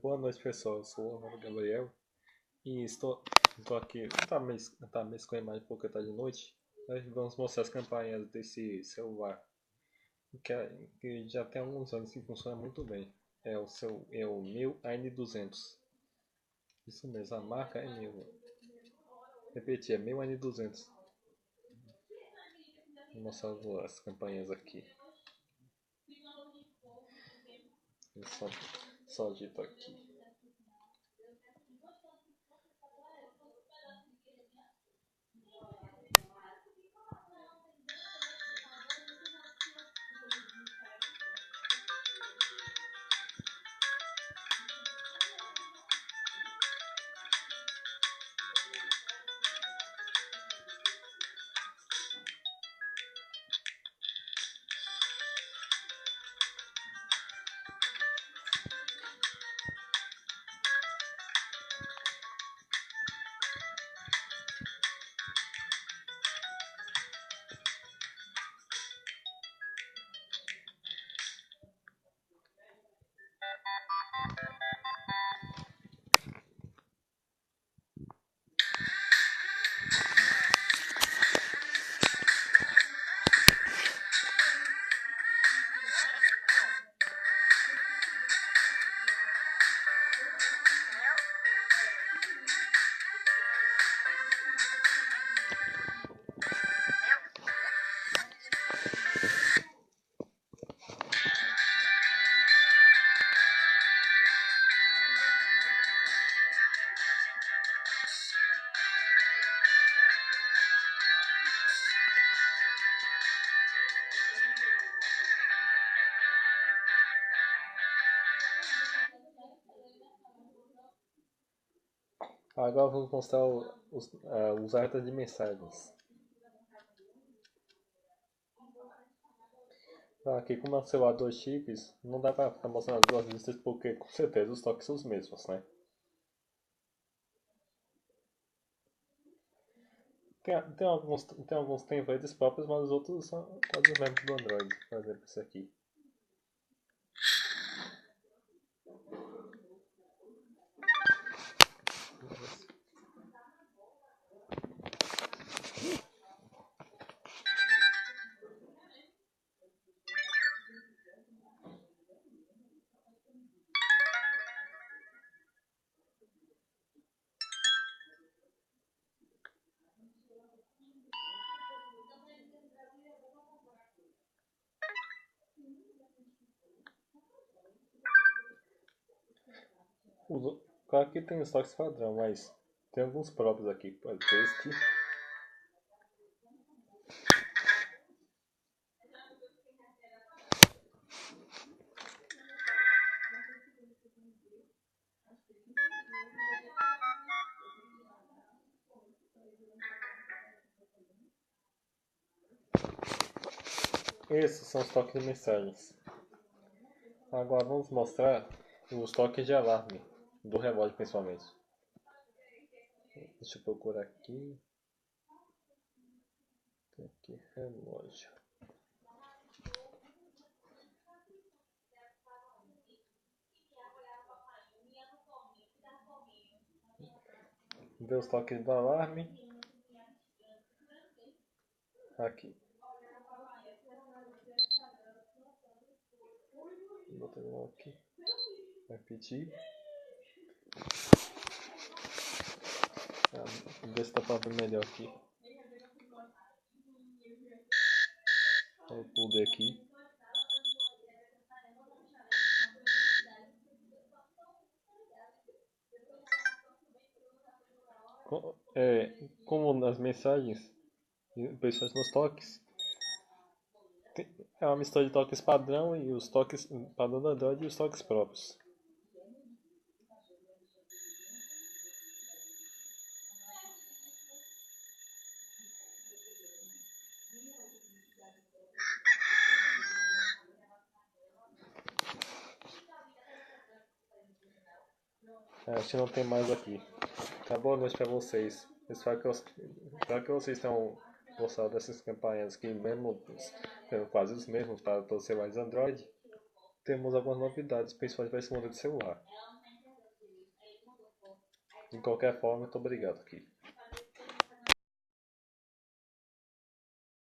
Boa noite, pessoal. Eu sou o Ronaldo Gabriel e estou aqui. Tá meio com a imagem porque tá de noite. Nós vamos mostrar as campanhas desse celular que já tem alguns anos que funciona muito bem. É o meu N200. Isso mesmo, a marca é meu. Repetir, é meu N200. Vou mostrar as campanhas aqui. Eu só digito aqui. Agora vamos mostrar os alertas de mensagens. Aqui, como é um celular 2 chips, não dá pra ficar mostrando as duas listas porque com certeza os toques são os mesmos, né? Tem alguns tem redes próprios, mas os outros são quase os mesmos do Android. Por exemplo, esse aqui. Claro que tem os toques padrão, mas tem alguns próprios aqui. Pode ser este. Esses são os toques de mensagens. Agora vamos mostrar os toques de alarme, do relógio principalmente. Deixa eu procurar aqui. Tem aqui, relógio. Ver os toques do alarme. Aqui. Botei aqui. Repetir. Ver se dá pra ver melhor aqui. Eu pulei aqui. Como nas mensagens, principalmente nos toques, é uma mistura de toques padrão e os toques padrão do Android e os toques próprios. Acho que não tem mais aqui. Tá, boa noite pra vocês. Espero que vocês tenham gostado dessas campanhas que mesmo sendo quase os mesmos para todos os celulares Android. temos algumas novidades, principalmente para esse modelo de celular. De qualquer forma, muito obrigado aqui.